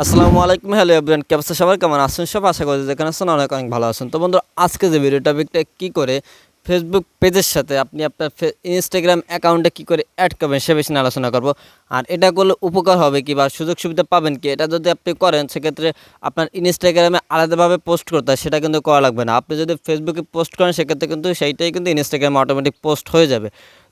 আসসালামু আলাইকুম, hello everyone, কেমন আছেন সবাই? কেমন আছেন সব? আশা করি যেখানে আছেন অনেক অনেক ভালো আছেন। তো বন্ধু, আজকে যে ভিডিও টপিকটা কী করে ফেসবুক পেজের সাথে আপনি আপনার ইনস্টাগ্রাম অ্যাকাউন্টে কী করে অ্যাড করবেন সে বিষয়ে নিয়ে আলোচনা করব। আর এটা করলে উপকার হবে কি বা সুযোগ সুবিধা পাবেন কি, এটা যদি আপনি করেন সেক্ষেত্রে আপনার ইনস্টাগ্রামে আলাদাভাবে পোস্ট করতে হয়, সেটা কিন্তু করা লাগবে না। আপনি যদি ফেসবুকে পোস্ট করেন সেক্ষেত্রে কিন্তু সেইটাই কিন্তু ইনস্টাগ্রামে অটোমেটিক পোস্ট হয়ে যাবে।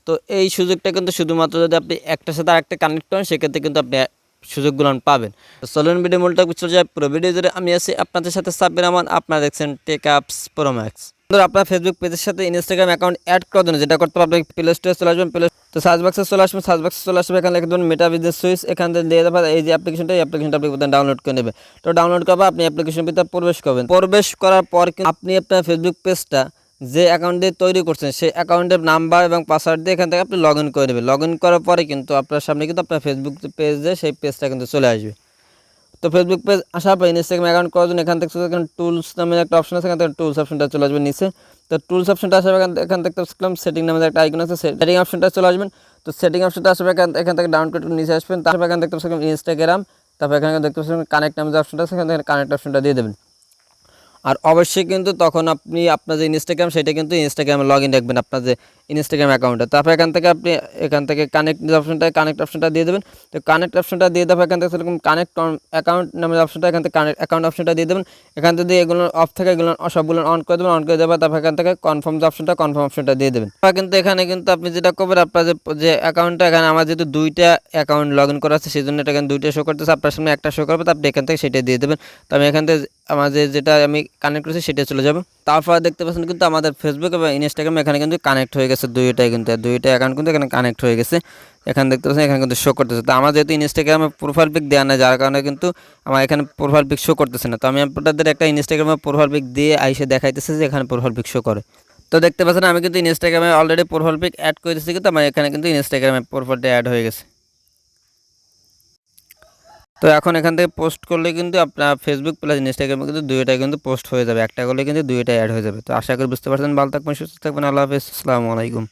তো এই সুযোগটা কিন্তু শুধুমাত্র যদি আপনি একটার সাথে আরেকটা কানেক্ট করেন সেক্ষেত্রে কিন্তু আপনি সুযোগগুলো পাবেন। তো চলুন ভিডিও মূলটা চলে যায়। পুরো ভিডিও জুড়ে আমি আছি আপনাদের সাথে সাব্বির রহমান, আপনারা দেখছেন টেক আপস প্রো ম্যাক্স। আপনার ফেসবুক পেজের সাথে ইনস্টাগ্রাম অ্যাকাউন্ট অ্যাড করার জন্য যেটা করতে হবে, আপনি প্লে স্টোরে চলে আসবেন। তো সার্চ বক্সে চলে আসবেন, সার্চ বক্সে চলে আসবে, এখানে লিখে দেবেন মেটা বিজনেস সুইচ। এখান থেকে দিয়ে দেবেন এই যে অ্যাপ্লিকেশনটা আপনি ডাউনলোড করে নেবেন। তো ডাউনলোড করবে, আপনি অ্যাপ্লিকেশন ভিতরে প্রবেশ করবেন। প্রবেশ করার পর আপনি আপনার ফেসবুক পেজটা যে অ্যাকাউন্ট দিয়ে তৈরি করছেন সেই অ্যাকাউন্টের নাম্বার এবং পাসওয়ার্ড দিয়ে এখান থেকে আপনি লগ ইন করে নেবেন। লগ ইন করার পরে কিন্তু আপনার সামনে কিন্তু আপনার ফেসবুক পেজে সেই পেজটা কিন্তু চলে আসবে। তো ফেসবুক পেজ আসার পর ইনস্টাগ্রাম অ্যাকাউন্ট করার জন্য এখান থেকে টুলস নামের একটা অপশন আছে, এখান থেকে টুলস অপশনটা চলে আসবে নিচে। তো টুলস অপশনটা আসার এখান থেকে সেটিং নামের একটা আইকন আছে, সেটিং অপশনটা চলে আসবেন। তো সেটিং অপশনটা আসবে এখান থেকে ডাউন করে নিচে আসবেন। তারপর এখান দেখতে পাচ্ছেন ইনস্টাগ্রাম, তারপর এখানে দেখতে পাচ্ছেন কানেক্ট নামের যে অপশনটা আছে, এখান থেকে কানেক্ট অপশনটা দিয়ে দেবেন। আর অবশ্যই কিন্তু তখন আপনি আপনার যে ইনস্টাগ্রাম সেটা কিন্তু ইনস্টাগ্রামে লগ ইন রাখবেন আপনার যে ইনস্টাগ্রাম অ্যাকাউন্টে। তারপর এখান থেকে কানেক্ট অপশনটা দিয়ে দেবেন। তো কানেক্ট অপশনটা দিয়ে দেবেন, এখান থেকে সেরকম কানেক্ট অ্যাকাউন্ট নামের অপশনটা, এখান থেকে কানেক্ট অ্যাকাউন্ট অপশনটা দিয়ে দেবেন। এখান থেকে এগুলো অফ থাকে, এগুলো সবগুলো অন করে দেবেন। অন করে দেবেন, তারপর এখান থেকে কনফার্ম অপশনটা দিয়ে দেবেন। তারপর কিন্তু এখানে কিন্তু আপনি যেটা করবেন, আপনার যে অ্যাকাউন্টটা, এখানে আমার যেহেতু দুইটা অ্যাকাউন্ট লগ ইন করা আছে সেই জন্য এটা এখানে দুইটা শো করতেছে, আপনার সামনে একটা শো করবে, আপনি এখান থেকে সেটা দিয়ে দেবেন। তো আমি এখান থেকে যেটা আমি কানেক্ট করেছি সেটা চলে যাবো। তারপর দেখতে পাচ্ছেন কিন্তু আমাদের ফেসবুক এবং ইনস্টাগ্রাম এখানে কিন্তু কানেক্ট হয়ে গেছে, দুইটা অ্যাকাউন্ট কিন্তু এখানে কানেক্ট হয়ে গেছে। এখানে দেখতে পাচ্ছেন এখানে কিন্তু শো করতেছে। তো আমার যেহেতু ইনস্টাগ্রামে প্রোফাইল পিক দেওয়া না, যার কারণে কিন্তু আমার এখানে প্রোফাইল পিক শো করতেছে না। তো আমি আপনাদের একটা ইনস্টাগ্রামে প্রোফাইল পিক দিয়ে আইসে দেখাইতেছে যে এখানে প্রোফাইল পিক শো করে। তো দেখতে পাচ্ছেন আমি কিন্তু ইনস্টাগ্রামে অলরেডি প্রোফাইল পিক অ্যাড করে দিচ্ছি, কিন্তু আমার এখানে কিন্তু ইনস্টাগ্রামে প্রোফাইলটা অ্যাড হয়ে গেছে। তো এখন এখান থেকে পোস্ট করলে কিন্তু আপনার ফেসবুক প্লাস ইনস্টাগ্রামে কিন্তু দুইটাই কিন্তু পোস্ট হয়ে যাবে, একটা করলে কিন্তু দুইটাই অ্যাড হয়ে যাবে। তো আশা করি বুঝতে পারছেন। ভালো থাকবেন, সুস্থ থাকবেন, আল্লাহ হাফেজ, আসসালামু আলাইকুম।